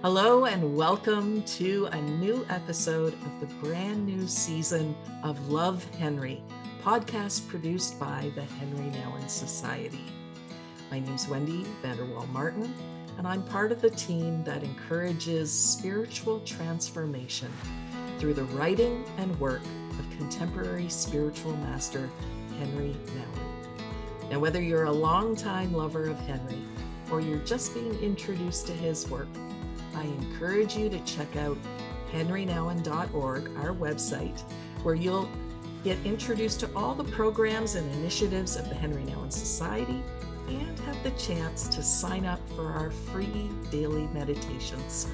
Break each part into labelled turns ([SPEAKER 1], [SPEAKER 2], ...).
[SPEAKER 1] Hello and welcome to a new episode of the brand new season of Love Henri, podcast produced by the Henri Nouwen Society. My name's Wendy Vanderwall Martin, and I'm part of the team that encourages spiritual transformation through the writing and work of contemporary spiritual master Henri Nouwen. Now, whether you're a longtime lover of Henri or you're just being introduced to his work, I encourage you to check out henrinouwen.org, our website, where you'll get introduced to all the programs and initiatives of the Henri Nouwen Society and have the chance to sign up for our free daily meditations,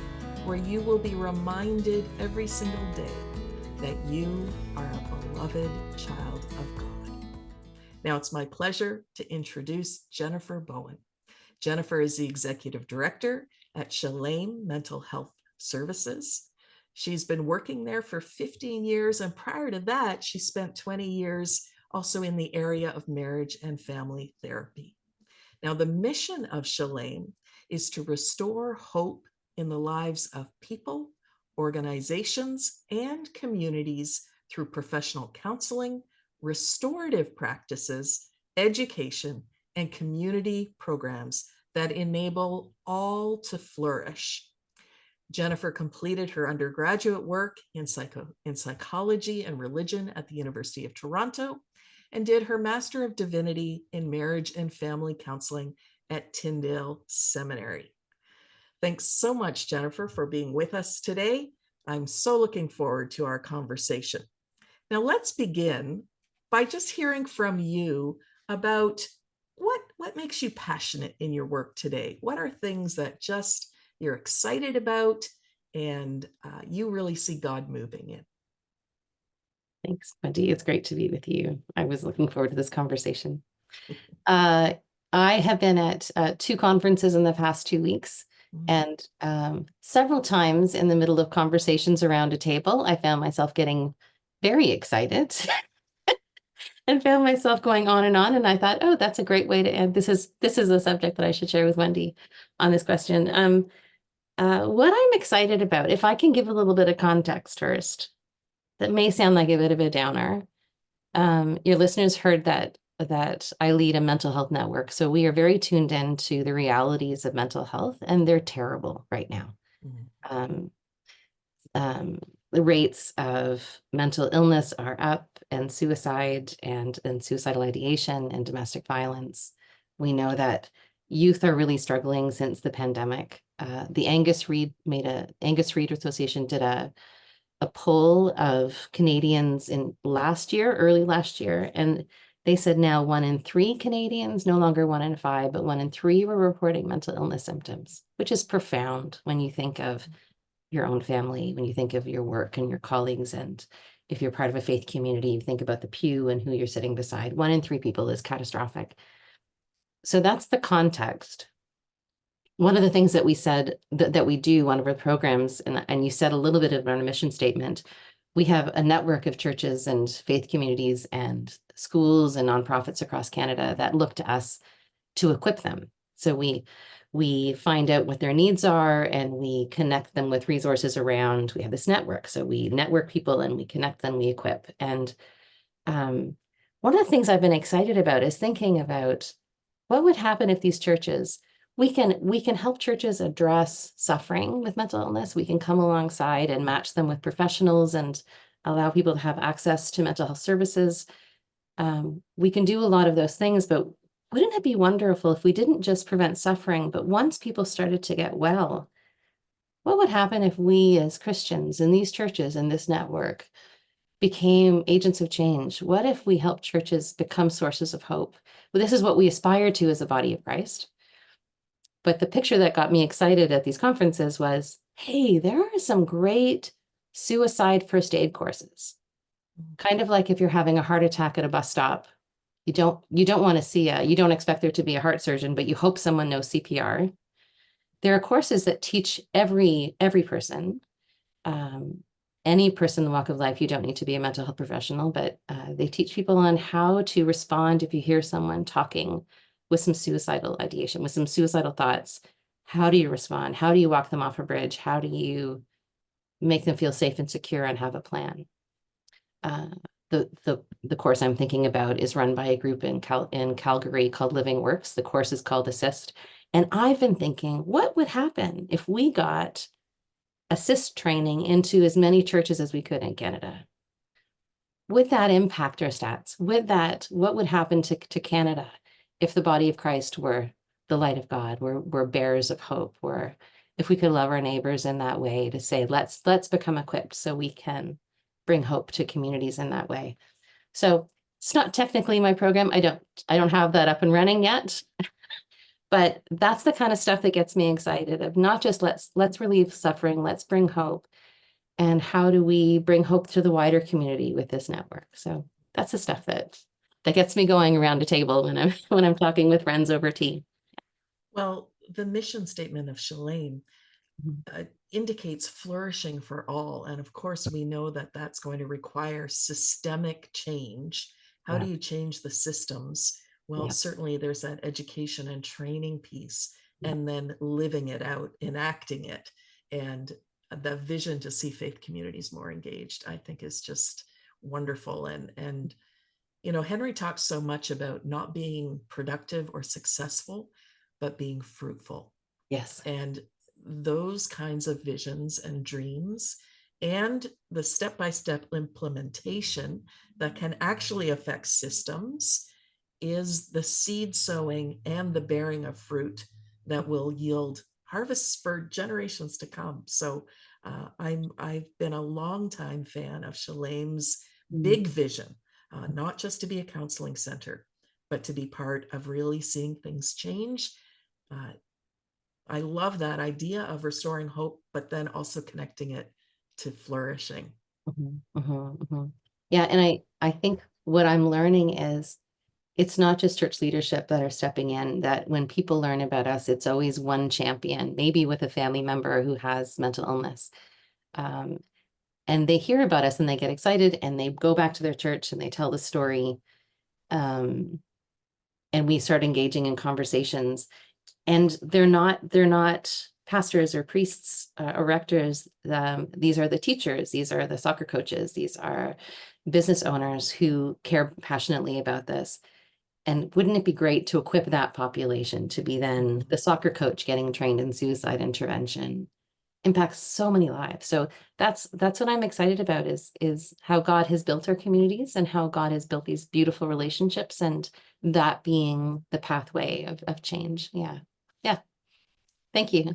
[SPEAKER 1] where you will be reminded every single day that you are a beloved child of God. Now it's my pleasure to introduce Jennifer Bowen. Jennifer is the executive director at Shalem Mental Health Services. She's been working there for 15 years, and prior to that, she spent 20 years also in the area of marriage and family therapy. Now, the mission of Shalem is to restore hope in the lives of people, organizations, and communities through professional counseling, restorative practices, education, and community programs that enable all to flourish. Jennifer completed her undergraduate work in psychology and religion at the University of Toronto and did her Master of Divinity in Marriage and Family Counseling at Tyndale Seminary. Thanks so much, Jennifer, for being with us today. I'm so looking forward to our conversation. Now, let's begin by just hearing from you about what makes you passionate in your work today? What are things that just you're excited about and you really see God moving in?
[SPEAKER 2] Thanks, Wendy. It's great to be with you. I was looking forward to this conversation. I have been at 2 conferences in the past 2 weeks, and several times in the middle of conversations around a table, I found myself getting very excited and found myself going on, and I thought, oh, that's a great way to end. This is a subject that I should share with Wendy on this question. What I'm excited about, if I can give a little bit of context first, that may sound like a bit of a downer. Your listeners heard that I lead a mental health network, so we are very tuned into the realities of mental health, and they're terrible right now. The rates of mental illness are up, and suicide and suicidal ideation and domestic violence. We know that youth are really struggling since the pandemic. The Angus Reid Association did a poll of Canadians in early last year, and they said now 1 in 3 Canadians, no longer 1 in 5, but 1 in 3 were reporting mental illness symptoms, which is profound when you think of your own family, when you think of your work and your colleagues, and if you're part of a faith community, you think about the pew and who you're sitting beside. 1 in 3 people is catastrophic. So that's the context. One of the things that we said that we do, one of our programs, and you said a little bit of our mission statement, we have a network of churches and faith communities and schools and nonprofits across Canada that look to us to equip them. So we find out what their needs are, and we connect them with resources around. We have this network, so we network people and we connect them, we equip. And one of the things I've been excited about is thinking about what would happen if these churches, we can help churches address suffering with mental illness. We can come alongside and match them with professionals and allow people to have access to mental health services. We can do a lot of those things, but wouldn't it be wonderful if we didn't just prevent suffering, but once people started to get well, what would happen if we as Christians in these churches in this network became agents of change? What if we helped churches become sources of hope? Well, this is what we aspire to as a body of Christ. But the picture that got me excited at these conferences was, hey, there are some great suicide first aid courses. Kind of like if you're having a heart attack at a bus stop, you don't want to see you don't expect there to be a heart surgeon, but you hope someone knows CPR. There are courses that teach every person, any person in the walk of life. You don't need to be a mental health professional, but they teach people on how to respond if you hear someone talking with some suicidal ideation, with some suicidal thoughts, How do you respond? How do you walk them off a bridge? How do you make them feel safe and secure and have a plan? Uh, the course I'm thinking about is run by a group in Calgary called Living Works. The course is called Assist. And I've been thinking, what would happen if we got assist training into as many churches as we could in Canada? Would that impact our stats? What would happen to Canada if the body of Christ were the light of God, were bearers of hope, were if we could love our neighbors in that way, to say, let's become equipped so we can bring hope to communities in that way. So it's not technically my program. I don't have that up and running yet, but that's the kind of stuff that gets me excited, of not just let's relieve suffering, let's bring hope. And how do we bring hope to the wider community with this network? So that's the stuff that gets me going around a table when I'm talking with friends over tea.
[SPEAKER 1] Well, the mission statement of Shalem
[SPEAKER 2] Mhm.
[SPEAKER 1] indicates flourishing for all. And of course, we know that that's going to require systemic change. How do
[SPEAKER 2] Yeah,
[SPEAKER 1] you change the systems? Well,
[SPEAKER 2] yeah,
[SPEAKER 1] certainly there's that education and training piece,
[SPEAKER 2] yeah.
[SPEAKER 1] and then living it out, enacting it. And the vision to see faith communities more engaged, I think, is just wonderful. And Henri talks so much about not being productive or successful, but being fruitful.
[SPEAKER 2] Yes.
[SPEAKER 1] And those kinds of visions and dreams, and the step-by-step implementation that can actually affect systems, is the seed sowing and the bearing of fruit that will yield harvests for generations to come. So I've been a long time fan of Shalem's
[SPEAKER 2] Mm.
[SPEAKER 1] big vision, not just to be a counseling center, but to be part of really seeing things change. uh, I love that idea of restoring hope, but then also connecting it to flourishing.
[SPEAKER 2] Mhm, mhm, mhm. Yeah, and I think what I'm learning is it's not just church leadership that are stepping in, that when people learn about us, it's always one champion, maybe with a family member who has mental illness. Um, and they hear about us and they get excited and they go back to their church and they tell the story. Um, and we start engaging in conversations, and they're not pastors or priests or rectors. These are the teachers, these are the soccer coaches, these are business owners who care passionately about this. And wouldn't it be great to equip that population to be then the soccer coach getting trained in suicide intervention? Impacts so many lives. So that's what I'm excited about, is how God has built our communities and how God has built these beautiful relationships, and that being the pathway of change. Yeah. Yeah. Thank you.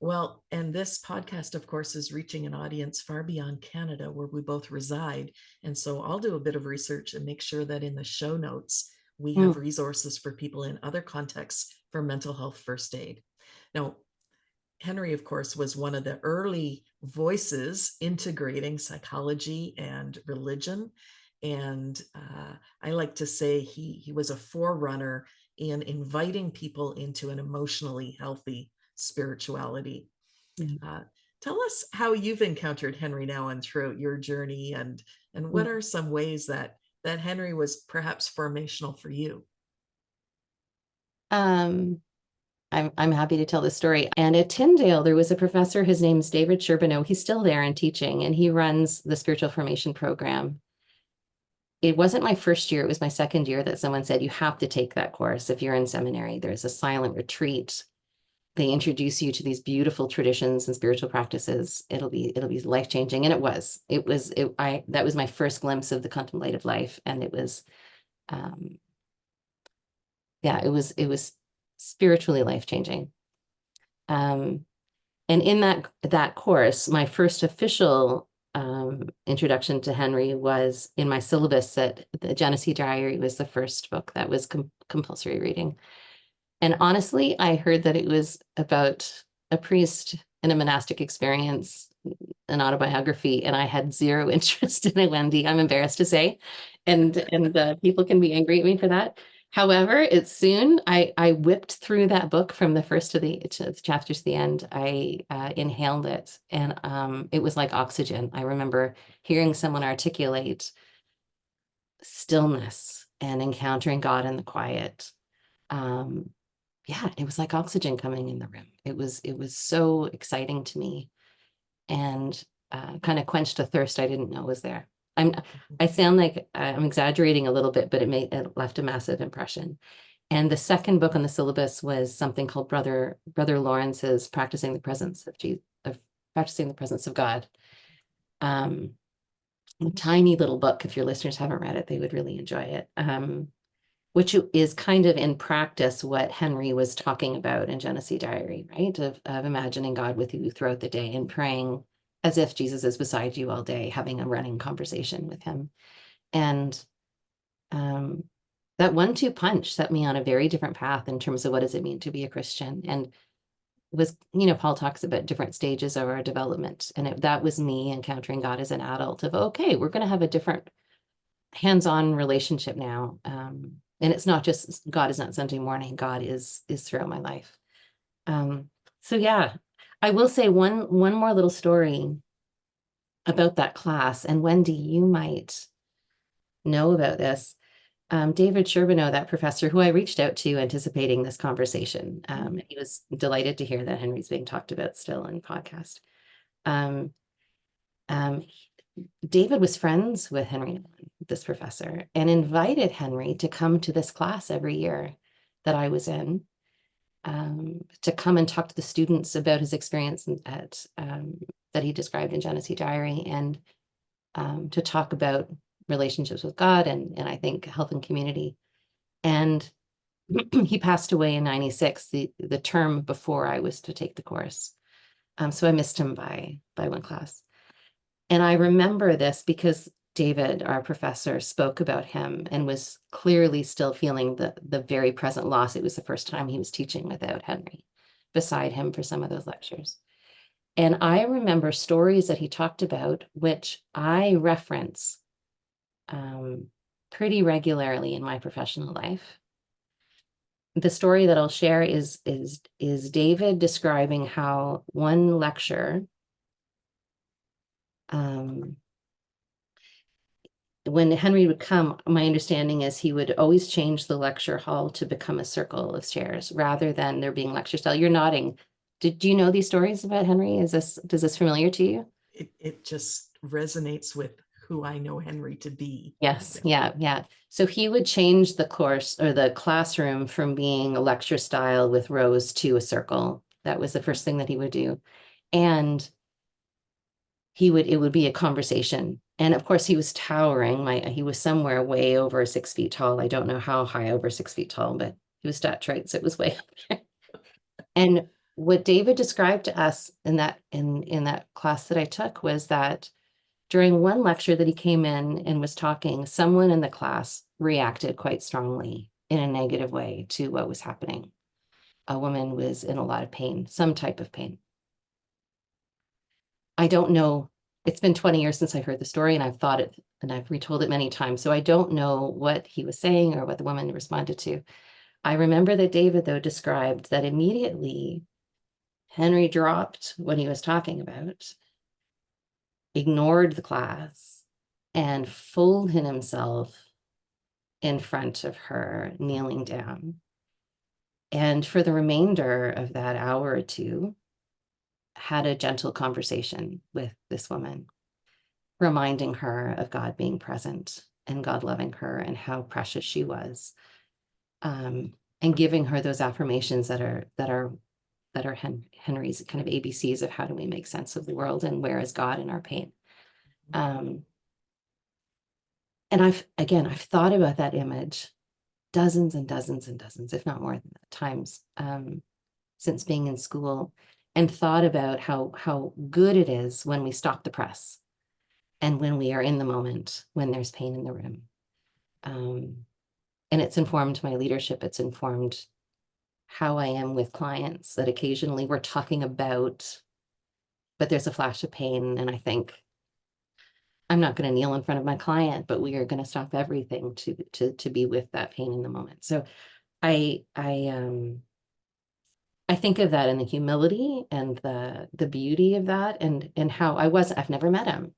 [SPEAKER 1] Well, and this podcast, of course, is reaching an audience far beyond Canada, where we both reside. And so I'll do a bit of research and make sure that in the show notes, we have
[SPEAKER 2] Mm,
[SPEAKER 1] resources for people in other contexts for mental health first aid. Now, Henri, of course, was one of the early voices integrating psychology and religion. And I like to say he was a forerunner in inviting people into an emotionally healthy spirituality.
[SPEAKER 2] yeah.
[SPEAKER 1] Uh, Tell us how you've encountered Henri Nouwen throughout your journey, and what
[SPEAKER 2] Mm.
[SPEAKER 1] are some ways that Henri was perhaps formational for you?
[SPEAKER 2] Um, I'm happy to tell this story. And at Tyndale, there was a professor, his name's David Sherbano. He's still there and teaching, and he runs the spiritual formation program. It wasn't my first year, it was my second year that someone said, you have to take that course if you're in seminary. There's a silent retreat. They introduce you to these beautiful traditions and spiritual practices. It'll be life-changing. And that was my first glimpse of the contemplative life. And um, it was spiritually life-changing. Um, and in that course, my first official introduction to Henri was in my syllabus. That the Genesee Diary was the first book that was compulsory reading. And honestly, I heard that it was about a priest in a monastic experience, an autobiography, and I had zero interest in it, Wendy. I'm embarrassed to say, and people can be angry at me for that. However, I whipped through that book from the first to the chapters to the end. I inhaled it, and it was like oxygen. I remember hearing someone articulate stillness and encountering God in the quiet. Um, yeah, it was like oxygen coming in the room. It was so exciting to me, and kind of quenched a thirst I didn't know was there. I sound like I'm exaggerating a little bit, but it left a massive impression. And the second book on the syllabus was something called Brother Lawrence's Practicing the Presence of Jesus, of Practicing the Presence of God. A tiny little book. If your listeners haven't read it, they would really enjoy it. Which is kind of in practice what Henri was talking about in Genesee Diary, right? Of imagining God with you throughout the day and praying as if Jesus is beside you all day, having a running conversation with him. And that 1-2 punch set me on a very different path in terms of what does it mean to be a Christian. And was, Paul talks about different stages of our development. And that was me encountering God as an adult of, okay, we're going to have a different hands-on relationship now. And it's not just God is not Sunday morning, God is throughout my life. So yeah, I will say one more little story about that class. And Wendy, you might know about this. David Sherbano, that professor who I reached out to anticipating this conversation. He was delighted to hear that Henri's being talked about still in podcast. David was friends with Henri Nouwen, this professor, and invited Henri to come to this class every year that I was in, to come and talk to the students about his experience that he described in Genesee Diary, and to talk about relationships with God and I think health and community. And he passed away in 96, the term before I was to take the course. So I missed him by one class. And I remember this because David, our professor, spoke about him and was clearly still feeling the very present loss. It was the first time he was teaching without Henri beside him for some of those lectures. And I remember stories that he talked about, which I reference pretty regularly in my professional life. The story that I'll share is David describing how one lecture, when Henri would come, my understanding is he would always change the lecture hall to become a circle of chairs rather than there being lecture style. You're nodding. Do you know these stories about Henri? Does this familiar to you?
[SPEAKER 1] It just resonates with who I know Henri to be.
[SPEAKER 2] Yes, yeah. So he would change the course or the classroom from being a lecture style with rows to a circle. That was the first thing that he would do. And it would be a conversation. And of course he was towering. He was somewhere way over 6 feet tall. I don't know how high over 6 feet tall, but he was stature, so it was way up there. And what David described to us in that class that I took was that during one lecture that he came in and was talking, someone in the class reacted quite strongly in a negative way to what was happening. A woman was in a lot of pain, some type of pain. I don't know. It's been 20 years since I heard the story, and I've thought it and I've retold it many times. So I don't know what he was saying or what the woman responded to. I remember that David, though, described that immediately Henri dropped what he was talking about, ignored the class, and folded himself in front of her, kneeling down. And for the remainder of that hour or two, had a gentle conversation with this woman, reminding her of God being present and God loving her and how precious she was, and giving her those affirmations that are Henri's kind of ABCs of how do we make sense of the world and where is God in our pain. And I've thought about that image dozens and dozens and dozens, if not more than that, times since being in school, and thought about how good it is when we stop the press and when we are in the moment, when there's pain in the room. And it's informed my leadership. It's informed how I am with clients that occasionally we're talking about, but there's a flash of pain. And I think, I'm not going to kneel in front of my client, but we are going to stop everything to be with that pain in the moment. So I think of that in the humility and the beauty of that, and how I've never met him.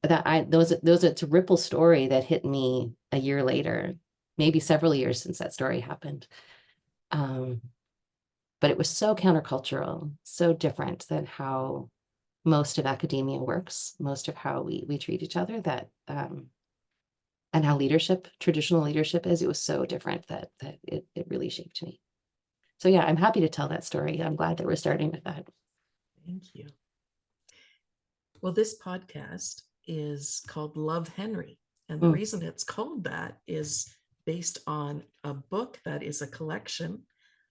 [SPEAKER 2] It's a ripple story that hit me a year later, maybe several years since that story happened. but it was so countercultural, so different than how most of academia works, most of how we treat each other, that and how leadership, traditional leadership is. It was so different that it really shaped me. So yeah, I'm happy to tell that story. I'm glad that we're starting with that.
[SPEAKER 1] Thank you. Well, this podcast is called Love Henri. And the reason it's called that is based on a book that is a collection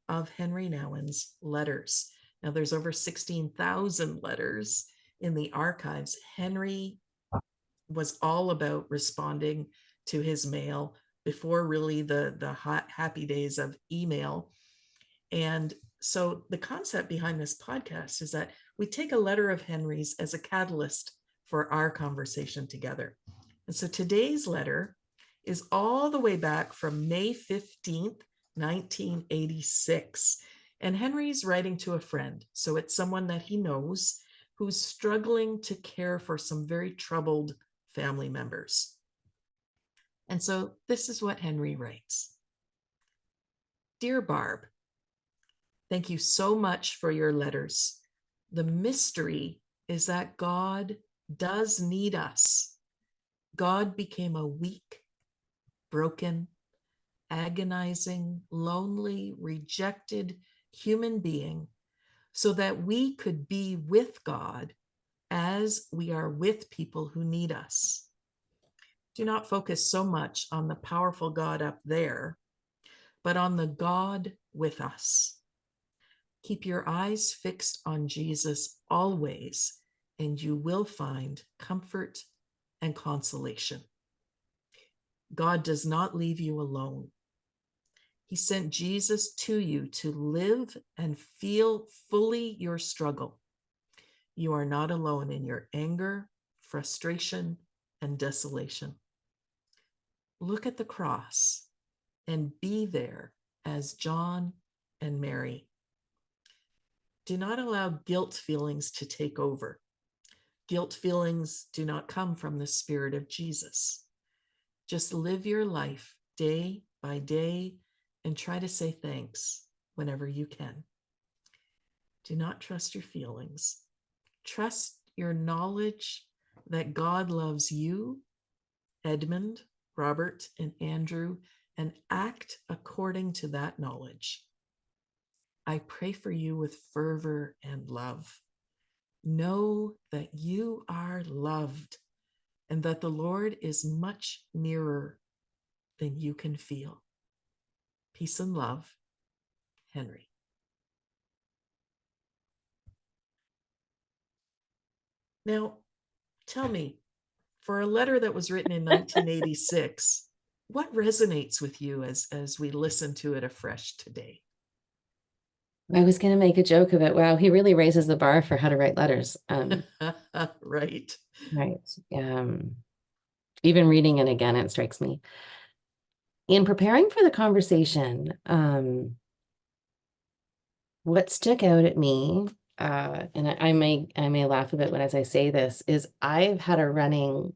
[SPEAKER 1] of Henri Nouwen's letters. Now, there's over 16,000 letters in the archives. Henri was all about responding to his mail before really the happy days of email. And so the concept behind this podcast is that we take a letter of Henri's as a catalyst for our conversation together. And so today's letter is all the way back from May 15th, 1986. And Henri's writing to a friend. So it's someone that he knows who's struggling to care for some very troubled family members. And so this is what Henri writes. Dear Barb, thank you so much for your letters. The mystery is that God does need us. God became a weak, broken, agonizing, lonely, rejected human being so that we could be with God as we are with people who need us. Do not focus so much on the powerful God up there, but on the God with us. Keep your eyes fixed on Jesus always, and you will find comfort and consolation. God does not leave you alone. He sent Jesus to you to live and feel fully your struggle. You are not alone in your anger, frustration, and desolation. Look at the cross and be there as John and Mary. Do not allow guilt feelings to take over. Guilt feelings do not come from the Spirit of Jesus. Just live your life day by day and try to say thanks whenever you can. Do not trust your feelings. Trust your knowledge that God loves you, Edmund, Robert, and Andrew, and act according to that knowledge. I pray for you with fervor and love. Know that you are loved and that the Lord is much nearer than you can feel. Peace and love, Henri. Now, tell me, for a letter that was written in 1986, what resonates with you as we listen to it afresh today?
[SPEAKER 2] I was going to make a joke of it. Wow, he really raises the bar for how to write letters.
[SPEAKER 1] Right.
[SPEAKER 2] Right. Even reading it again, it strikes me. In preparing for the conversation, what stuck out at me, and I may laugh a bit when as I say this, is I've had a running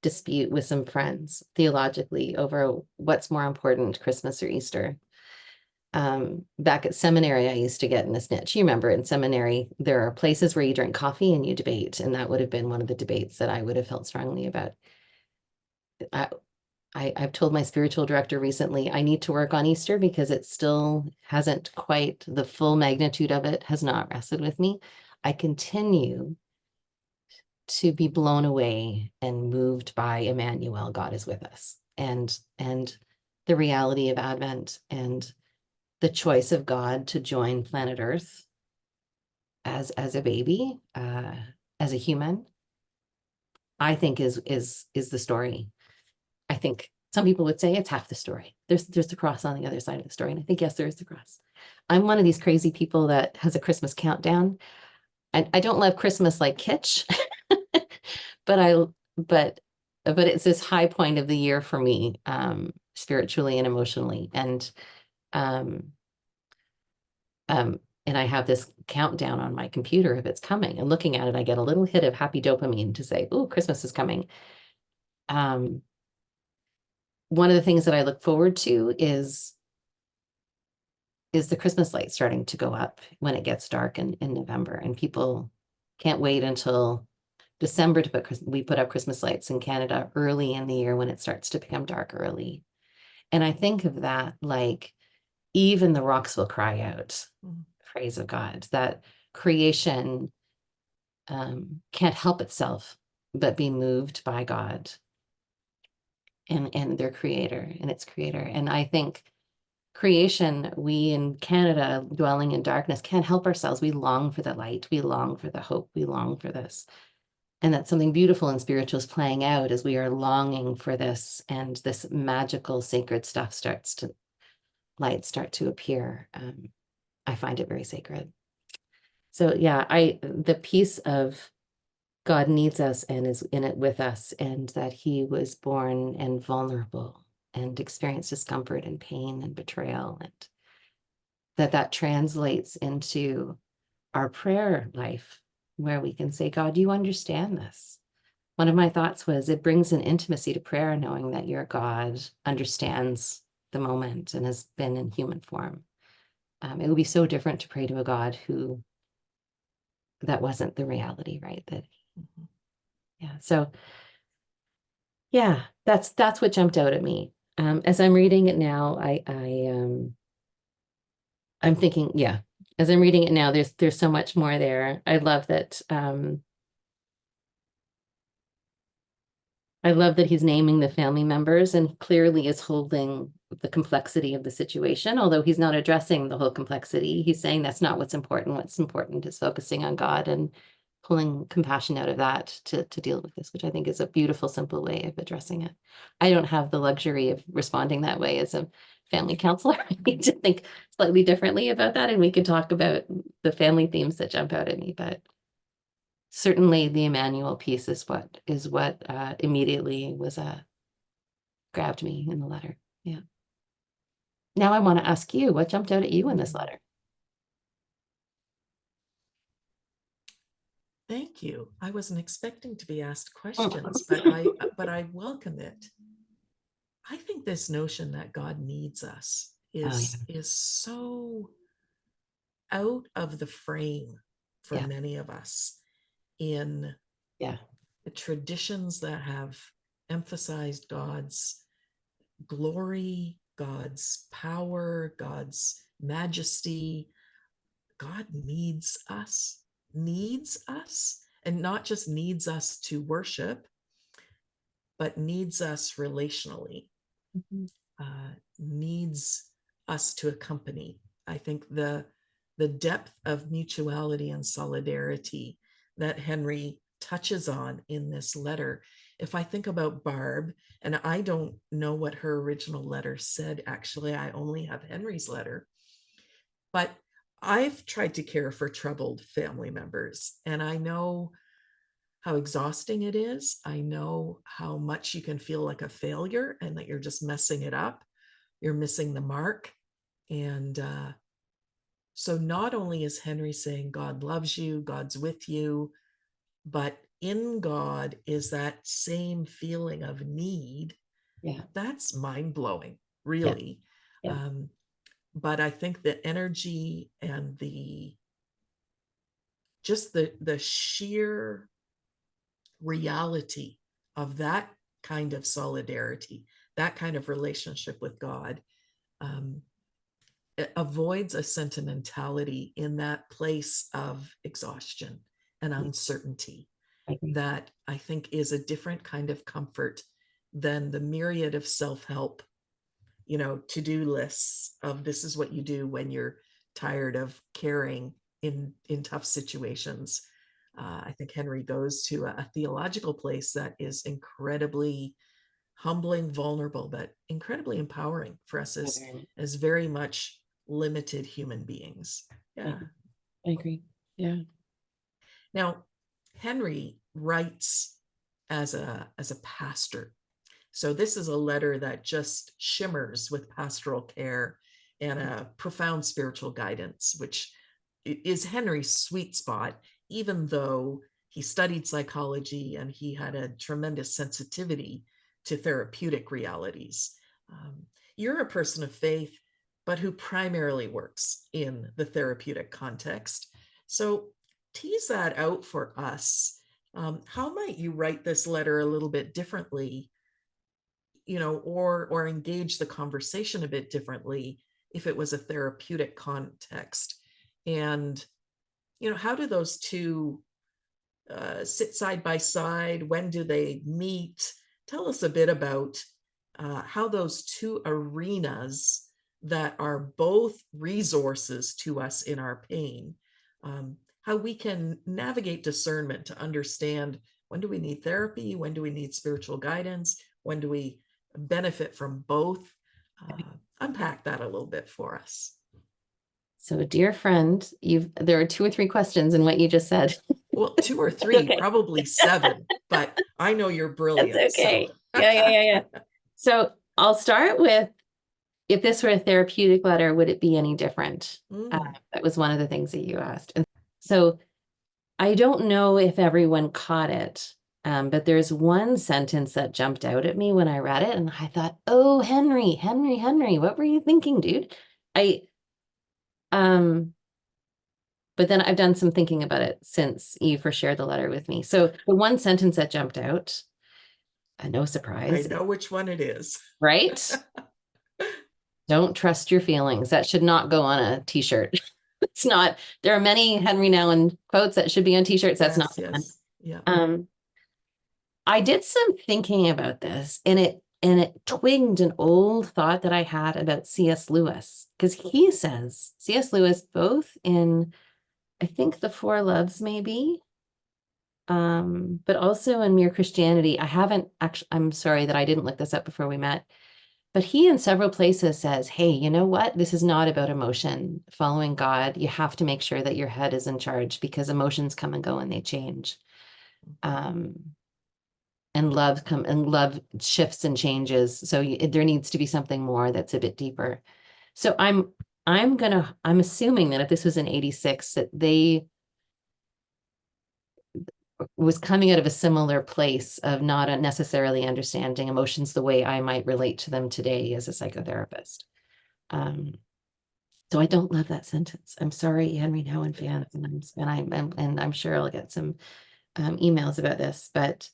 [SPEAKER 2] dispute with some friends theologically over what's more important, Christmas or Easter. Back at seminary, I used to get in this niche. You remember in seminary, there are places where you drink coffee and you debate, and that would have been one of the debates that I would have felt strongly about. I've told my spiritual director recently, I need to work on Easter because it still hasn't quite, the full magnitude of it has not rested with me. I continue to be blown away and moved by Emmanuel, God is with us, and the reality of Advent and the choice of God to join planet Earth as a baby, as a human, I think is the story. I think some people would say it's half the story. There's the cross on the other side of the story. And I think, yes, there is the cross. I'm one of these crazy people that has a Christmas countdown. And I don't love Christmas like kitsch, but it's this high point of the year for me, spiritually and emotionally. And I have this countdown on my computer if it's coming, and looking at it, I get a little hit of happy dopamine to say, oh, Christmas is coming. One of the things that I look forward to is is the Christmas lights starting to go up when it gets dark in November, and people can't wait until December to we put up Christmas lights in Canada early in the year when it starts to become dark early. And I think of that like even the rocks will cry out, praise of God, that creation can't help itself but be moved by God and their creator and its creator. And I think creation, we in Canada dwelling in darkness can't help ourselves. We long for the light, we long for the hope, we long for this. And that something beautiful and spiritual is playing out as we are longing for this, and this magical sacred stuff lights start to appear. I find it very sacred. So yeah, the piece of God needs us and is in it with us, and that he was born and vulnerable and experienced discomfort and pain and betrayal, and that translates into our prayer life, where we can say, God, you understand this. One of my thoughts was it brings an intimacy to prayer, knowing that your God understands the moment and has been in human form. It would be so different to pray to a God who that wasn't the reality, right? Yeah. So yeah, that's what jumped out at me. As I'm reading it now, I'm thinking, yeah, as I'm reading it now, there's so much more there. I love that he's naming the family members and clearly is holding the complexity of the situation, although he's not addressing the whole complexity. He's saying that's not what's important. What's important is focusing on God and pulling compassion out of that to deal with this, which I think is a beautiful, simple way of addressing it. I don't have the luxury of responding that way as a family counselor. I need to think slightly differently about that, and we can talk about the family themes that jump out at me, but certainly the Emmanuel piece is what immediately was grabbed me in the letter. Yeah. Now I want to ask you, what jumped out at you in this letter?
[SPEAKER 1] Thank you. I wasn't expecting to be asked questions, but I welcome it. I think this notion that God needs us is so out of the frame for many of us in the traditions that have emphasized God's glory, God's power, God's majesty. God needs us, and not just needs us to worship, but needs us relationally, needs us to accompany. I think the depth of mutuality and solidarity that Henri touches on in this letter. If I think about Barb, and I don't know what her original letter said, actually, I only have Henri's letter, but I've tried to care for troubled family members, and I know how exhausting it is. I know how much you can feel like a failure and that you're just messing it up. You're missing the mark. And so not only is Henri saying God loves you, God's with you, but in God is that same feeling of need. That's mind-blowing, really. But I think the energy and the sheer reality of that kind of solidarity, that kind of relationship with God, it avoids a sentimentality in that place of exhaustion and uncertainty that I think is a different kind of comfort than the myriad of self-help, to-do lists of this is what you do when you're tired of caring in tough situations. I think Henri goes to a theological place that is incredibly humbling, vulnerable, but incredibly empowering for us as very much limited human beings. Yeah.
[SPEAKER 2] I agree. Yeah.
[SPEAKER 1] Now, Henri writes as a pastor. So this is a letter that just shimmers with pastoral care and a profound spiritual guidance, which is Henri's sweet spot, even though he studied psychology and he had a tremendous sensitivity to therapeutic realities. You're a person of faith. but who primarily works in the therapeutic context. So tease that out for us. How might you write this letter a little bit differently, or engage the conversation a bit differently if it was a therapeutic context? And how do those two sit side by side? When do they meet? Tell us a bit about how those two arenas that are both resources to us in our pain, how we can navigate discernment to understand when do we need therapy, when do we need spiritual guidance, when do we benefit from both. Unpack that a little bit for us.
[SPEAKER 2] So, dear friend, there are 2 or 3 questions in what you just said.
[SPEAKER 1] Well, 2 or 3,
[SPEAKER 2] okay.
[SPEAKER 1] Probably 7, but I know you're brilliant.
[SPEAKER 2] That's okay.
[SPEAKER 1] So.
[SPEAKER 2] Yeah. So I'll start with, if this were a therapeutic letter, would it be any different? That was one of the things that you asked. And so I don't know if everyone caught it, but there's one sentence that jumped out at me when I read it, and I thought, oh, Henri, what were you thinking, dude? But then I've done some thinking about it since you first shared the letter with me. So the one sentence that jumped out, no surprise.
[SPEAKER 1] I know which one it is.
[SPEAKER 2] Right? Don't trust your feelings. That should not go on a t-shirt. It's not. There are many Henri Nouwen quotes that should be on t-shirts. That's not one.
[SPEAKER 1] Yeah.
[SPEAKER 2] I did some thinking about this, and it twigged an old thought that I had about C.S. Lewis, because he says, C.S. Lewis, both in, I think, The Four Loves, maybe, but also in Mere Christianity. I'm sorry that I didn't look this up before we met, but he in several places says, hey, you know what? This is not about emotion. Following God, you have to make sure that your head is in charge, because emotions come and go and they change. And love shifts and changes. So there needs to be something more that's a bit deeper. So I'm assuming that if this was in 86, that they was coming out of a similar place of not necessarily understanding emotions the way I might relate to them today as a psychotherapist. So I don't love that sentence. I'm sorry, Henri Nouwen fans, and I'm sure I'll get some emails about this, but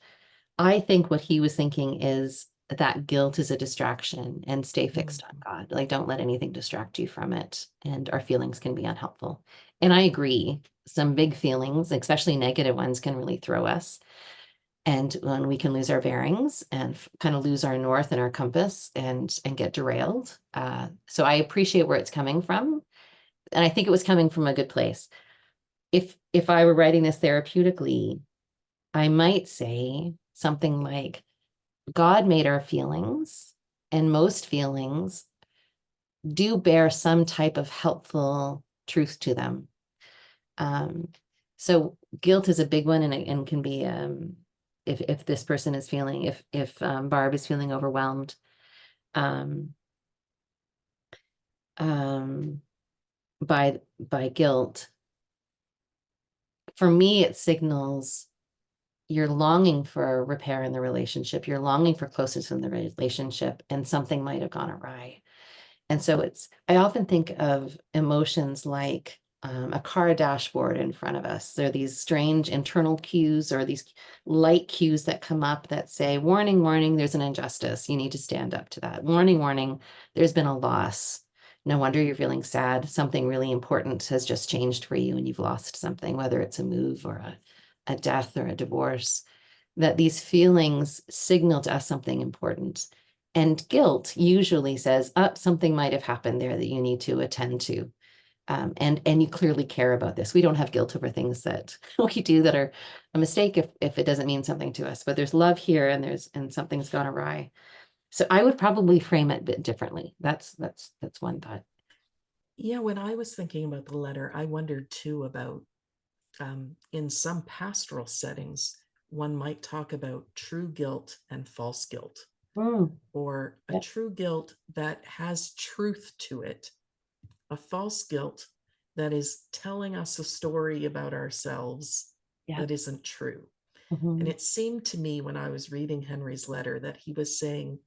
[SPEAKER 2] I think what he was thinking is that guilt is a distraction, and stay fixed on God. Like, don't let anything distract you from it. And our feelings can be unhelpful. And I agree. Some big feelings, especially negative ones, can really throw us. And when we can lose our bearings and kind of lose our north and our compass and get derailed. So I appreciate where it's coming from. And I think it was coming from a good place. If I were writing this therapeutically, I might say something like, God made our feelings, and most feelings do bear some type of helpful truth to them. So guilt is a big one, and can be, if this person is feeling, if Barb is feeling overwhelmed, by guilt, for me, it signals you're longing for repair in the relationship. You're longing for closeness in the relationship, and something might have gone awry. And so I often think of emotions like a car dashboard in front of us. There are these strange internal cues, or these light cues that come up that say, warning, warning, there's an injustice. You need to stand up to that. Warning, warning, there's been a loss. No wonder you're feeling sad. Something really important has just changed for you, and you've lost something, whether it's a move or a death or a divorce. That these feelings signal to us something important. And guilt usually says, something might have happened there that you need to attend to. And you clearly care about this. We don't have guilt over things that we do that are a mistake if it doesn't mean something to us. But there's love here, and something's gone awry. So I would probably frame it a bit differently. That's one thought.
[SPEAKER 1] Yeah, when I was thinking about the letter, I wondered too about, in some pastoral settings, one might talk about true guilt and false guilt, or a true guilt that has truth to it, a false guilt that is telling us a story about ourselves that isn't true. And it seemed to me when I was reading Henri's letter that he was saying,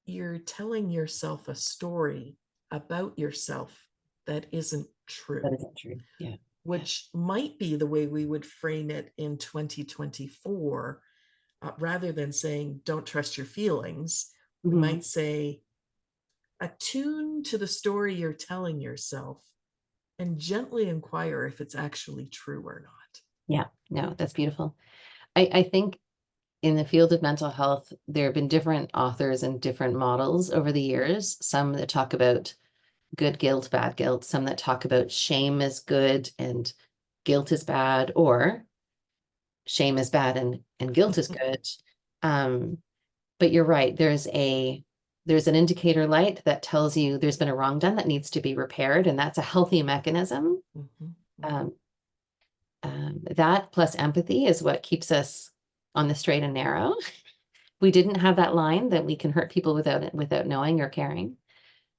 [SPEAKER 1] you're telling yourself a story about yourself that isn't true.
[SPEAKER 2] That isn't true. Yeah.
[SPEAKER 1] Which might be the way we would frame it in 2024. Rather than saying, don't trust your feelings, we
[SPEAKER 2] Mm-hmm.
[SPEAKER 1] might say, attune to the story you're telling yourself and gently inquire if it's actually true or not.
[SPEAKER 2] Yeah, no, that's beautiful. I think in the field of mental health, there have been different authors and different models over the years. Some that talk about good guilt, bad guilt, some that talk about shame is good and guilt is bad, or shame is bad and guilt is good. Um, but you're right, there's an indicator light that tells you there's been a wrong done that needs to be repaired, and that's a healthy mechanism. Um, that plus empathy is what keeps us on the straight and narrow. We didn't have that line that we can hurt people without knowing or caring.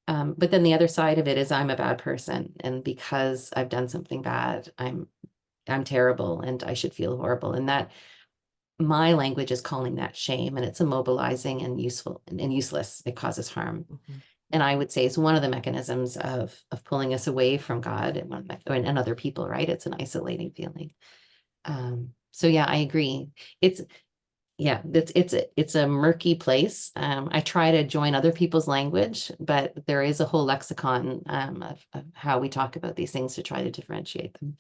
[SPEAKER 2] But then the other side of it is I'm a bad person, and because I've done something bad, I'm terrible and I should feel horrible. And that my language is calling that shame, and it's immobilizing and useful and useless. It causes harm. And I would say it's one of the mechanisms of pulling us away from God and other people, right? It's an isolating feeling. So yeah, I agree. It's a murky place. I try to join other people's language, but there is a whole lexicon of how we talk about these things to try to differentiate them.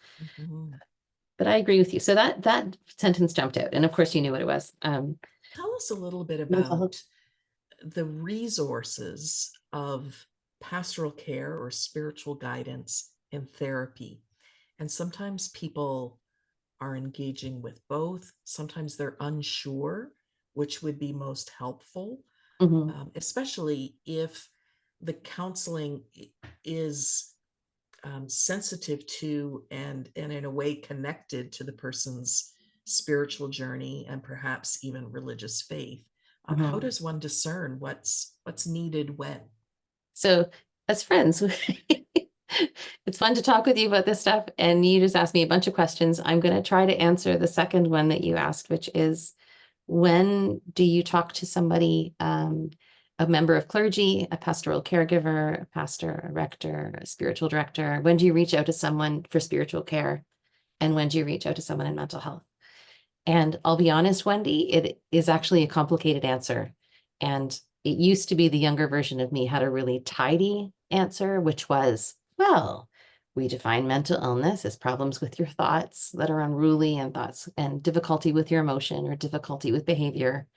[SPEAKER 2] But I agree with you. So that sentence jumped out, and of course you knew what it was.
[SPEAKER 1] Tell us a little bit
[SPEAKER 2] Mental
[SPEAKER 1] about
[SPEAKER 2] health.
[SPEAKER 1] the resources of pastoral care or spiritual guidance and therapy. And sometimes people are engaging with both. Sometimes they're unsure which would be most helpful, especially if the counseling is sensitive to and in a way connected to the person's spiritual journey and perhaps even religious faith. How does one discern what's needed when?
[SPEAKER 2] So as friends, it's fun to talk with you about this stuff, and you just asked me a bunch of questions. I'm going to try to answer the second one that you asked, which is, when do you talk to somebody, a member of clergy, a pastoral caregiver, a pastor, a rector, a spiritual director? When do you reach out to someone for spiritual care? And when do you reach out to someone in mental health? And I'll be honest, Wendy, it is actually a complicated answer. And it used to be the younger version of me had a really tidy answer, which was, well, we define mental illness as problems with your thoughts that are unruly and thoughts and difficulty with your emotion or difficulty with behavior.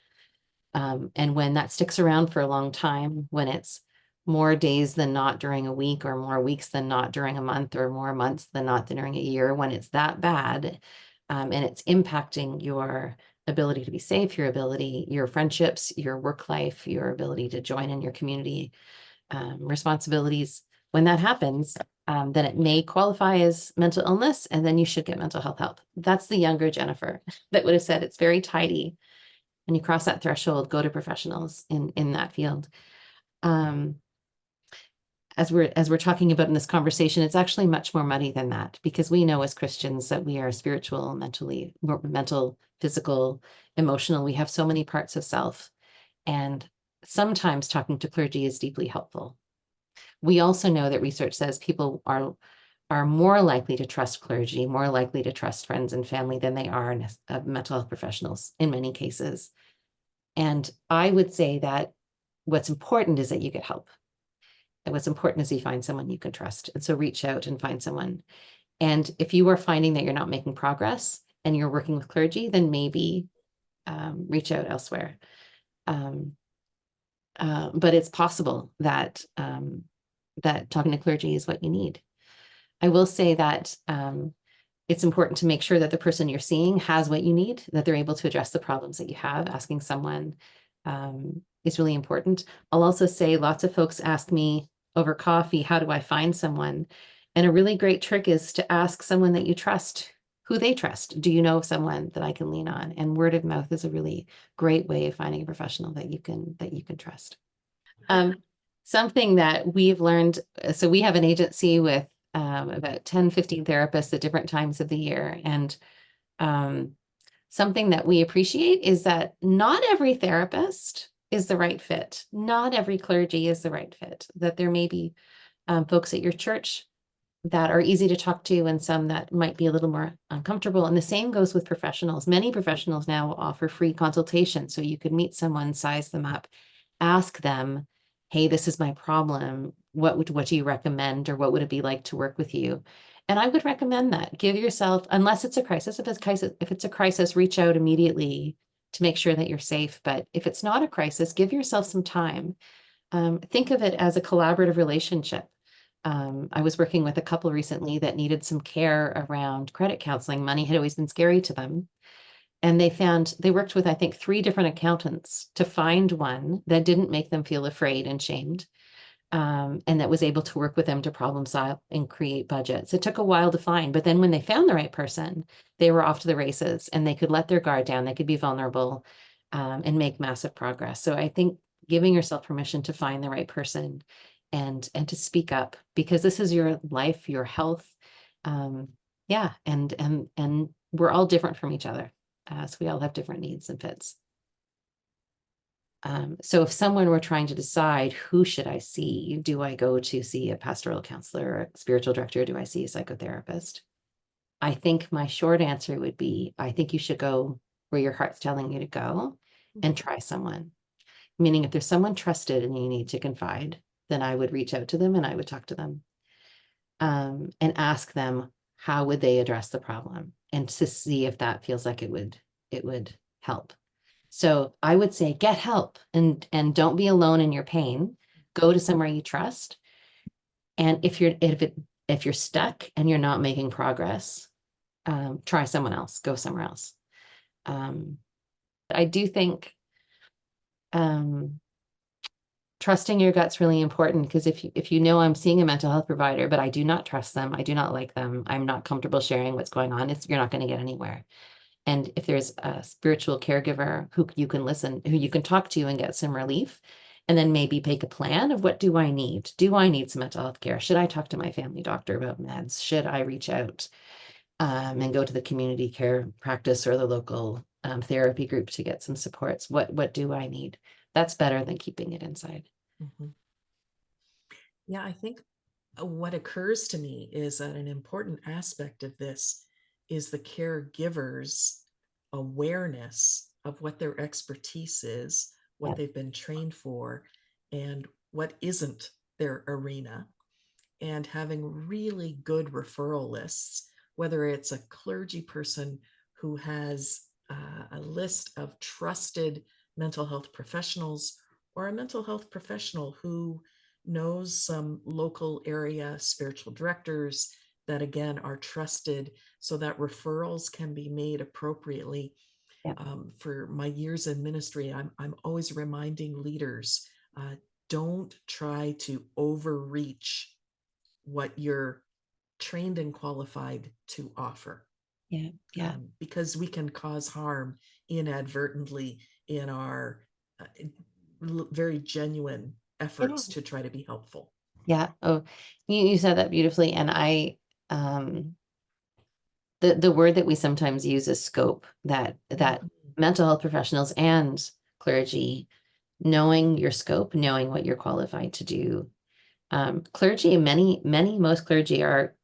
[SPEAKER 2] And when that sticks around for a long time, when it's more days than not during a week, or more weeks than not during a month, or more months than not during a year, when it's that bad, and it's impacting your ability to be safe, your friendships, your work life, your ability to join in your community responsibilities. When that happens, then it may qualify as mental illness, and then you should get mental health help. That's the younger Jennifer that would have said it's very tidy. When you cross that threshold, go to professionals in that field. As we're talking about in this conversation, it's actually much more muddy than that, because we know as Christians that we are spiritual, mental, physical, emotional. We have so many parts of self, and sometimes talking to clergy is deeply helpful. We also know that research says people are more likely to trust clergy, more likely to trust friends and family than they are mental health professionals in many cases. And I would say that what's important is that you get help. And what's important is you find someone you can trust. And so reach out and find someone. And if you are finding that you're not making progress and you're working with clergy, then maybe reach out elsewhere. But it's possible that that talking to clergy is what you need. I will say that it's important to make sure that the person you're seeing has what you need, that they're able to address the problems that you have. Asking someone is really important. I'll also say lots of folks ask me over coffee, how do I find someone? And a really great trick is to ask someone that you trust who they trust. Do you know of someone that I can lean on? And word of mouth is a really great way of finding a professional that you can trust. Something that we've learned, so we have an agency with about 10, 15 therapists at different times of the year. And something that we appreciate is that not every therapist is the right fit. Not every clergy is the right fit, that there may be folks at your church that are easy to talk to and some that might be a little more uncomfortable. And the same goes with professionals. Many professionals now offer free consultation. So you could meet someone, size them up, ask them, hey, this is my problem. What do you recommend, or what would it be like to work with you? And I would recommend that. Give yourself, unless it's a crisis, if it's a crisis, reach out immediately to make sure that you're safe. But if it's not a crisis, give yourself some time. Think of it as a collaborative relationship. I was working with a couple recently that needed some care around credit counseling. Money had always been scary to them. And they worked with, I think, 3 different accountants to find one that didn't make them feel afraid and shamed, and that was able to work with them to problem solve and create budgets. It took a while to find, but then when they found the right person, they were off to the races and they could let their guard down. They could be vulnerable, and make massive progress. So I think giving yourself permission to find the right person and to speak up, because this is your life, your health. Yeah, and we're all different from each other. So we all have different needs and fits. So if someone were trying to decide, who should I see? Do I go to see a pastoral counselor or a spiritual director? Or do I see a psychotherapist? I think my short answer would be, I think you should go where your heart's telling you to go and try someone. Meaning if there's someone trusted and you need to confide, then I would reach out to them and I would talk to them, and ask them, how would they address the problem, and to see if that feels like it would help. So I would say get help, and don't be alone in your pain. Go to somewhere you trust. And if you're stuck and you're not making progress, try someone else, go somewhere else. I do think trusting your gut's really important, because if you know, I'm seeing a mental health provider, but I do not trust them, I do not like them, I'm not comfortable sharing what's going on, you're not going to get anywhere. And if there's a spiritual caregiver who you can talk to and get some relief, and then maybe make a plan of, what do I need? Do I need some mental health care? Should I talk to my family doctor about meds? Should I reach out and go to the community care practice or the local therapy group to get some supports? What do I need? That's better than keeping it inside.
[SPEAKER 1] Mm-hmm. Yeah, I think what occurs to me is that an important aspect of this is the caregiver's awareness of what their expertise is, what
[SPEAKER 2] Yep.
[SPEAKER 1] they've been trained for, and what isn't their arena, and having really good referral lists, whether it's a clergy person who has a list of trusted mental health professionals, or a mental health professional who knows some local area spiritual directors that again are trusted, so that referrals can be made appropriately.
[SPEAKER 2] Yep.
[SPEAKER 1] For my years in ministry, I'm always reminding leaders, don't try to overreach what you're trained and qualified to offer.
[SPEAKER 2] Yeah.
[SPEAKER 1] Because we can cause harm inadvertently in our very genuine
[SPEAKER 2] Yeah.
[SPEAKER 1] efforts to try to be helpful.
[SPEAKER 2] Yeah. Oh, you said that beautifully. And the word that we sometimes use is scope, that
[SPEAKER 1] Mhm.
[SPEAKER 2] mental health professionals and clergy, knowing your scope, knowing what you're qualified to do. Clergy, most clergy are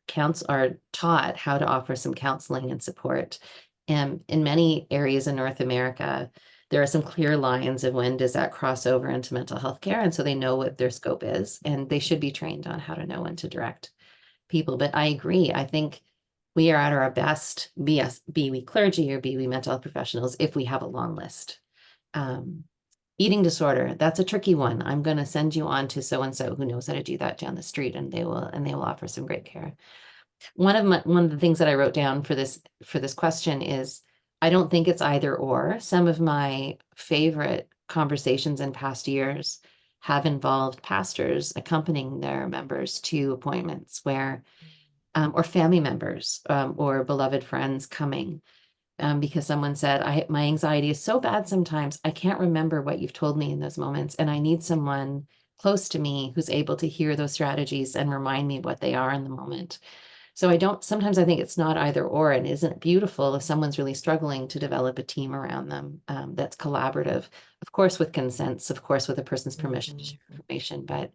[SPEAKER 2] taught how to offer some counseling and support. And in many areas in North America, there are some clear lines of when does that cross over into mental health care. And so they know what their scope is, and they should be trained on how to know when to direct people. But I agree. I think we are at our best, be we clergy or be we mental health professionals, if we have a long list. Eating disorder, that's a tricky one. I'm going to send you on to so and so who knows how to do that down the street, and they will offer some great care. One of the things that I wrote down for this question is, I don't think it's either or. Some of my favorite conversations in past years have involved pastors accompanying their members to appointments where, or family members, or beloved friends coming, because someone said, my anxiety is so bad sometimes, I can't remember what you've told me in those moments, and I need someone close to me who's able to hear those strategies and remind me what they are in the moment. So sometimes I think it's not either or, and isn't it beautiful if someone's really struggling to develop a team around them, that's collaborative, of course, with consents, of course, with a person's permission to share information, but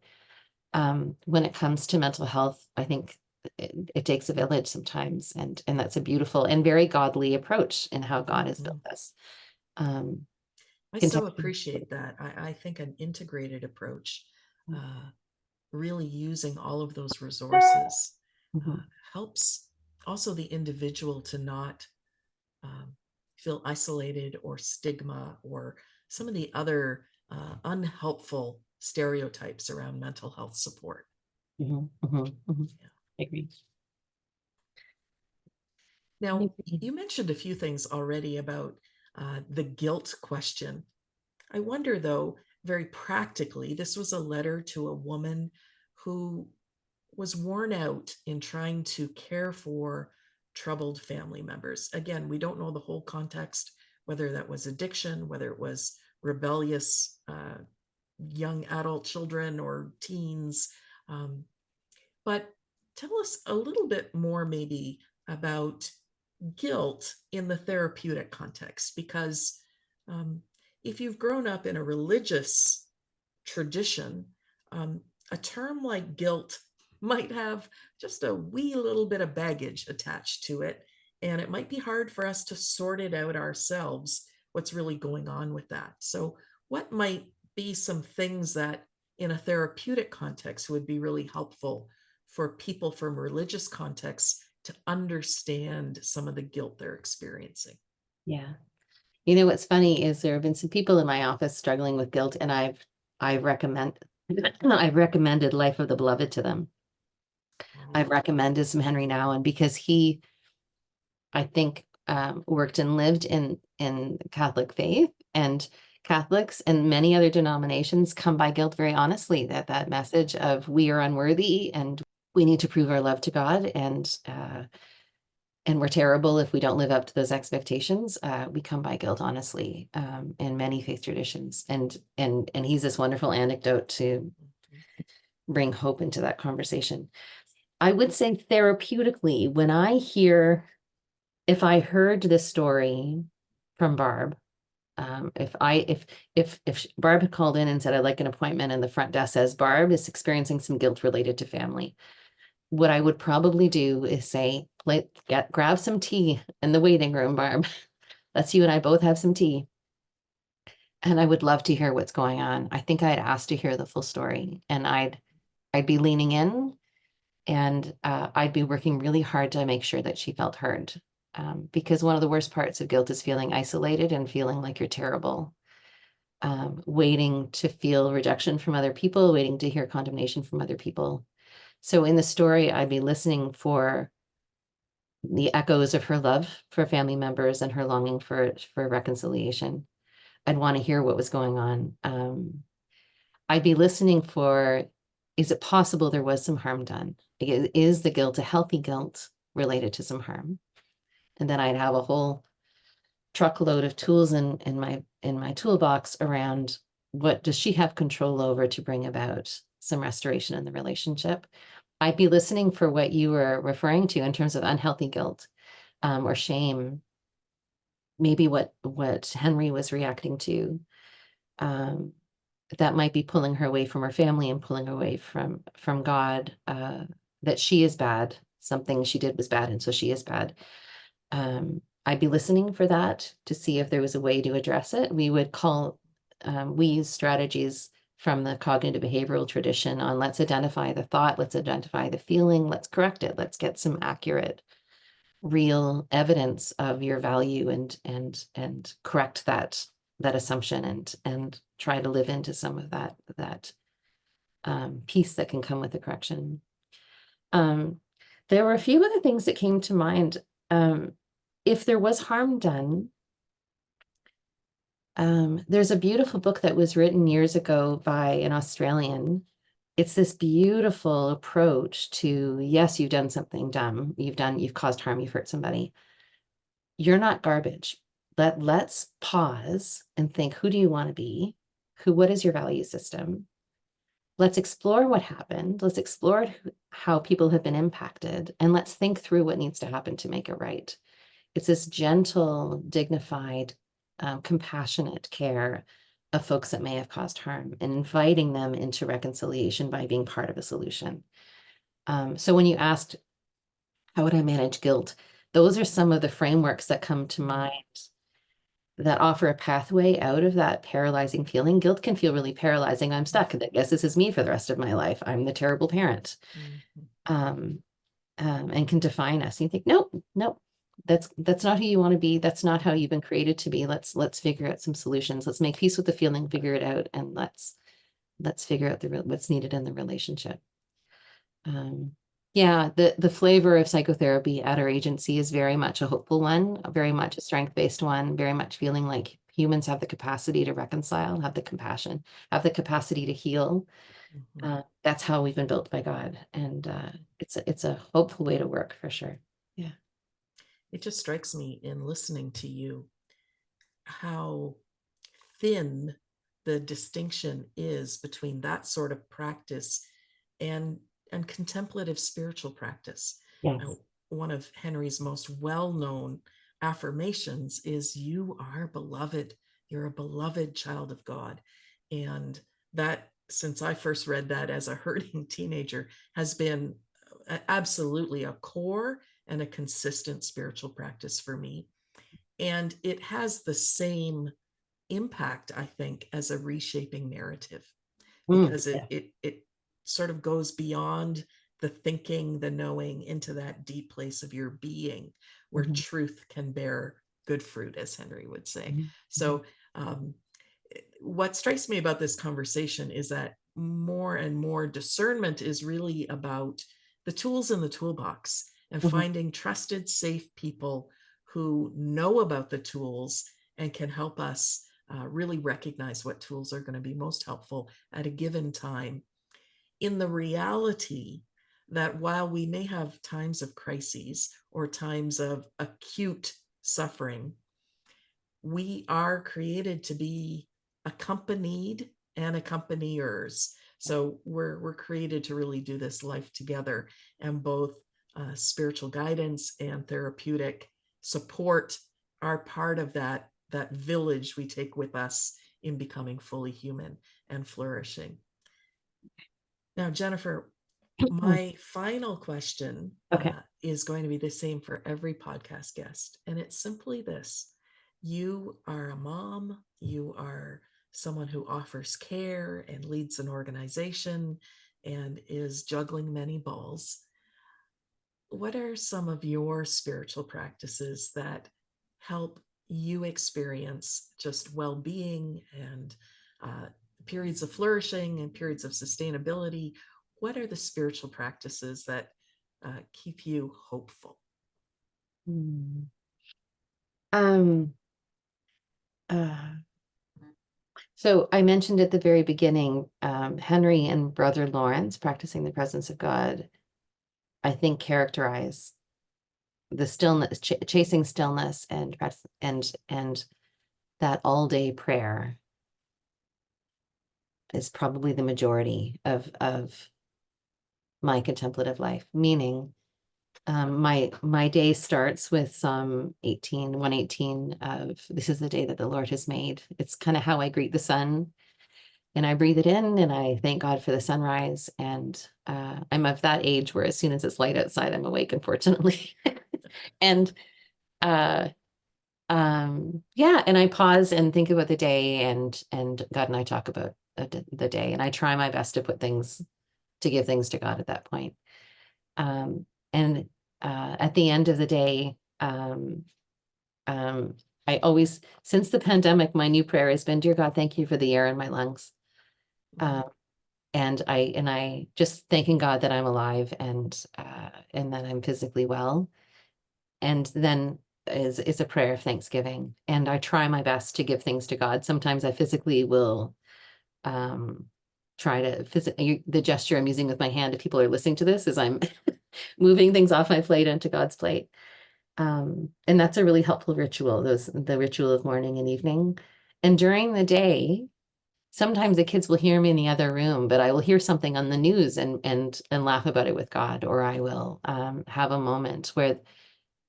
[SPEAKER 2] When it comes to mental health, I think it takes a village sometimes, and that's a beautiful and very godly approach in how God has built us.
[SPEAKER 1] I so
[SPEAKER 2] Kentucky.
[SPEAKER 1] appreciate that. I think an integrated approach, uh, really using all of those resources,
[SPEAKER 2] Mhm.
[SPEAKER 1] helps also the individual to not feel isolated or stigma or some of the other unhelpful stereotypes around mental health support.
[SPEAKER 2] Mhm, mhm, mhm.
[SPEAKER 1] Yeah.
[SPEAKER 2] I agree. I
[SPEAKER 1] Now,
[SPEAKER 2] agree.
[SPEAKER 1] you mentioned a few things already about the guilt question. I wonder, though, very practically, this was a letter to a woman who was worn out in trying to care for troubled family members. Again, we don't know the whole context, whether that was addiction, whether it was rebellious young adult children or teens. Um, but tell us a little bit more, maybe, about guilt in the therapeutic context, because um, if you've grown up in a religious tradition, um, a term like guilt might have just a wee little bit of baggage attached to it. And it might be hard for us to sort it out ourselves, what's really going on with that. So, what might be some things that in a therapeutic context would be really helpful for people from religious contexts to understand some of the guilt they're experiencing?
[SPEAKER 2] Yeah. What's funny is there have been some people in my office struggling with guilt, and I've recommend I've recommended Life of the Beloved to them. I've
[SPEAKER 1] Oh,
[SPEAKER 2] recommended some Henri Nouwen because he, I think, worked and lived in Catholic faith, and Catholics and many other denominations come by guilt very honestly. That message of we are unworthy and we need to prove our love to God, and we're terrible if we don't live up to those expectations. We come by guilt honestly, in many faith traditions, and he's this wonderful anecdote to bring hope into that conversation. I would say therapeutically, when I hear, if I heard this story from Barb, if Barb had called in and said, I'd like an appointment, and the front desk says Barb is experiencing some guilt related to family, what I would probably do is say, grab some tea in the waiting room, Barb. Let's you and I both have some tea. And I would love to hear what's going on. I think I'd ask to hear the full story, and I'd be leaning in, and I'd be working really hard to make sure that she felt heard. Because one of the worst parts of guilt is feeling isolated and feeling like you're terrible, waiting to feel rejection from other people, waiting to hear condemnation from other people. So in the story, I'd be listening for the echoes of her love for family members and her longing for reconciliation. I'd want to hear what was going on. I'd be listening for, is it possible there was some harm done? Is the guilt a healthy guilt related to some harm? And then I'd have a whole truckload of tools in my toolbox around what does she have control over to bring about some restoration in the relationship. I'd be listening for what you were referring to in terms of unhealthy guilt, or shame, maybe what Henri was reacting to, um, that might be pulling her away from her family and pulling her away from God, that she is bad, something she did was bad, and so she is bad. I'd be listening for that to see if there was a way to address it. We use strategies from the cognitive behavioral tradition on let's identify the thought, let's identify the feeling, let's correct it, let's get some accurate, real evidence of your value, and correct that assumption, and try to live into some of that peace that can come with the correction. Um, there were a few other things that came to mind. If there was harm done, there's a beautiful book that was written years ago by an Australian. It's this beautiful approach to, yes, you've done something dumb, you've caused harm, you've hurt somebody. You're not garbage. Let's pause and think, who do you want to be? What is your value system? Let's explore what happened. Let's explore how people have been impacted, and let's think through what needs to happen to make it right. It's this gentle, dignified, compassionate care of folks that may have caused harm and inviting them into reconciliation by being part of a solution. So when you asked, how would I manage guilt? Those are some of the frameworks that come to mind that offer a pathway out of that paralyzing feeling. Guilt can feel really paralyzing. I'm stuck. I guess this is me for the rest of my life. I'm the terrible parent. And can define us. And you think, nope, nope, that's not who you want to be. That's not how you've been created to be. Let's figure out some solutions. Let's make peace with the feeling, figure it out, and let's figure out what's needed in the relationship. Yeah, the flavor of psychotherapy at our agency is very much a hopeful one, very much a strength-based one, very much feeling like humans have the capacity to reconcile, have the compassion, have the capacity to heal. That's how we've been built by God. And it's a hopeful way to work for sure. Yeah.
[SPEAKER 1] It just strikes me in listening to you how thin the distinction is between that sort of practice and contemplative spiritual practice.
[SPEAKER 2] Yes.
[SPEAKER 1] One of Henry's most well-known affirmations is, you are beloved. You're a beloved child of God. And that, since I first read that as a hurting teenager, has been absolutely a core and a consistent spiritual practice for me. And it has the same impact, I think, as a reshaping narrative, because it sort of goes beyond the thinking, the knowing, into that deep place of your being where truth can bear good fruit, as Henry would say. So what strikes me about this conversation is that more and more discernment is really about the tools in the toolbox and finding trusted, safe people who know about the tools and can help us really recognize what tools are going to be most helpful at a given time, in the reality that while we may have times of crises or times of acute suffering, we are created to be accompanied and accompaniers. So we're created to really do this life together, and both spiritual guidance and therapeutic support are part of that village we take with us in becoming fully human and flourishing. Now, Jennifer, my final question is going to be the same for every podcast guest, and it's simply this. You are a mom, you are someone who offers care and leads an organization and is juggling many balls. What are some of your spiritual practices that help you experience just well-being and periods of flourishing and periods of sustainability? What are the spiritual practices that keep you hopeful?
[SPEAKER 2] So I mentioned at the very beginning, Henri and Brother Lawrence practicing the presence of God, I think characterize the stillness, chasing stillness and that all day prayer is probably the majority of my contemplative life, meaning my day starts with Psalm 118 of, this is the day that the Lord has made. It's kind of how I greet the sun, and I breathe it in and I thank God for the sunrise. And I'm of that age where as soon as it's light outside, I'm awake, unfortunately. And yeah, and I pause and think about the day, and God and I talk about the day, and I try my best to give things to God at that point. And at the end of the day, I always, since the pandemic, my new prayer has been, dear God, thank you for the air in my lungs. And I just thanking God that I'm alive and that I'm physically well. And then is a prayer of thanksgiving. And I try my best to give things to God. Sometimes I physically will try to the gesture I'm using with my hand, if people are listening to this, is I'm moving things off my plate onto God's plate. And that's a really helpful ritual, the ritual of morning and evening. And during the day, sometimes the kids will hear me in the other room, but I will hear something on the news and laugh about it with God, or I will have a moment where,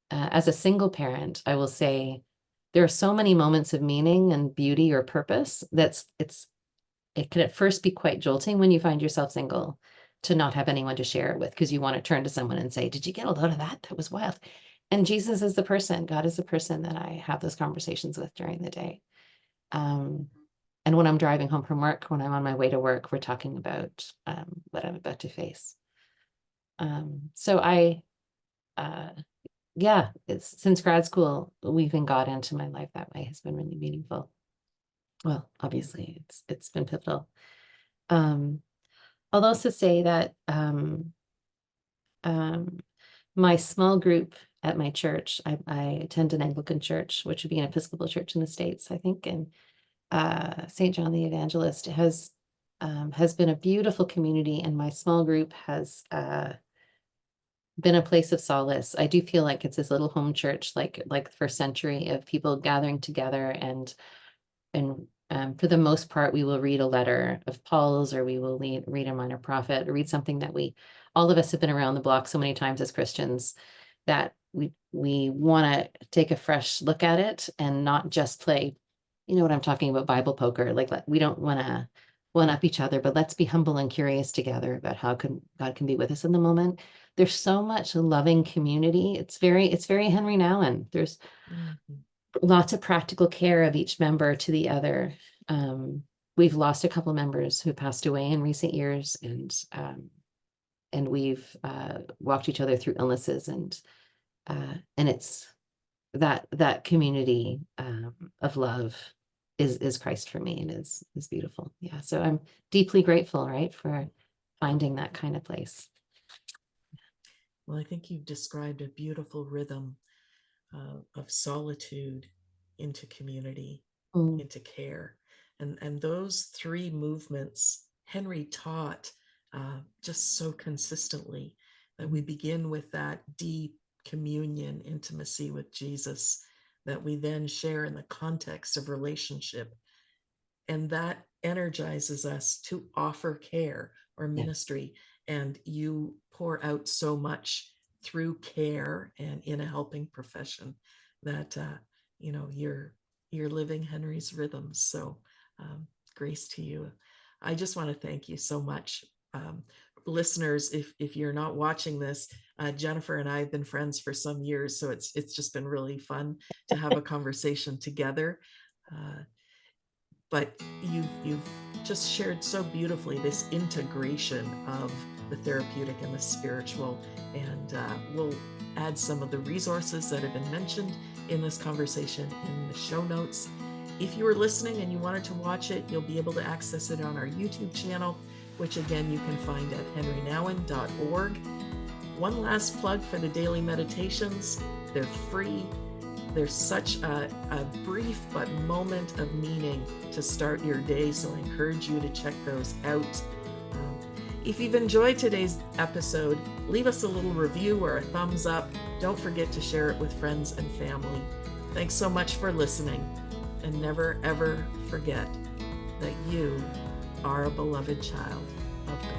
[SPEAKER 2] as a single parent, I will say, there are so many moments of meaning and beauty or purpose it can at first be quite jolting when you find yourself single to not have anyone to share it with, because you want to turn to someone and say, did you get a load of that? That was wild. And Jesus is the person, God is the person that I have those conversations with during the day. And when I'm driving home from work, when I'm on my way to work, we're talking about what I'm about to face. Yeah, it's since grad school, weaving God into my life that way has been really meaningful. Well, obviously it's been pivotal. I'll also say that my small group at my church, I attend an Anglican church, which would be an Episcopal church in the States, I think, and St. John the Evangelist has been a beautiful community, and my small group has been a place of solace. I do feel like it's this little home church, like the first century, of people gathering together, and for the most part, we will read a letter of Paul's, or we will read a minor prophet, or read something that all of us have been around the block so many times as Christians that we want to take a fresh look at it and not just play, you know what I'm talking about, Bible poker. Like, we don't want to one up each other, but let's be humble and curious together about how God can be with us in the moment. There's so much loving community. It's very Henri Nouwen. There's lots of practical care of each member to the other. We've lost a couple members who passed away in recent years, and we've walked each other through illnesses, and it's that community of love is Christ for me, and is beautiful. Yeah, so I'm deeply grateful, right, for finding that kind of place.
[SPEAKER 1] Well, I think you've described a beautiful rhythm of solitude into community, into care. And those three movements Henri taught just so consistently, that we begin with that deep communion, intimacy with Jesus, that we then share in the context of relationship. And that energizes us to offer care or ministry. Yeah. And you pour out so much through care and in a helping profession that, you're living Henri's rhythms. So grace to you. I just want to thank you so much. Listeners, if you're not watching this, Jennifer and I have been friends for some years, so it's just been really fun to have a conversation together. But you've just shared so beautifully this integration of the therapeutic and the spiritual, and we'll add some of the resources that have been mentioned in this conversation in the show notes. If you were listening and you wanted to watch it, you'll be able to access it on our YouTube channel, which again you can find at henrinouwen.org. One last plug for the daily meditations. They're free. There's such a brief but moment of meaning to start your day, so I encourage you to check those out. If you've enjoyed today's episode, leave us a little review or a thumbs up. Don't forget to share it with friends and family. Thanks so much for listening, and never ever forget that you are a beloved child of God.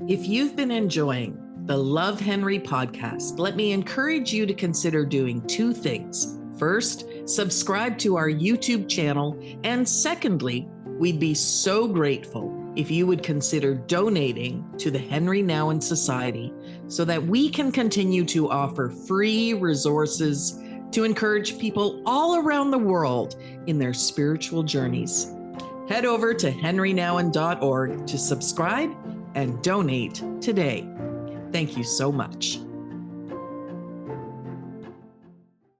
[SPEAKER 1] If you've been enjoying the Love Henri podcast, let me encourage you to consider doing two things. First, subscribe to our YouTube channel. And secondly, we'd be so grateful if you would consider donating to the Henri Nouwen Society so that we can continue to offer free resources to encourage people all around the world in their spiritual journeys. Head over to henrinouwen.org to subscribe and donate today. Thank you so much.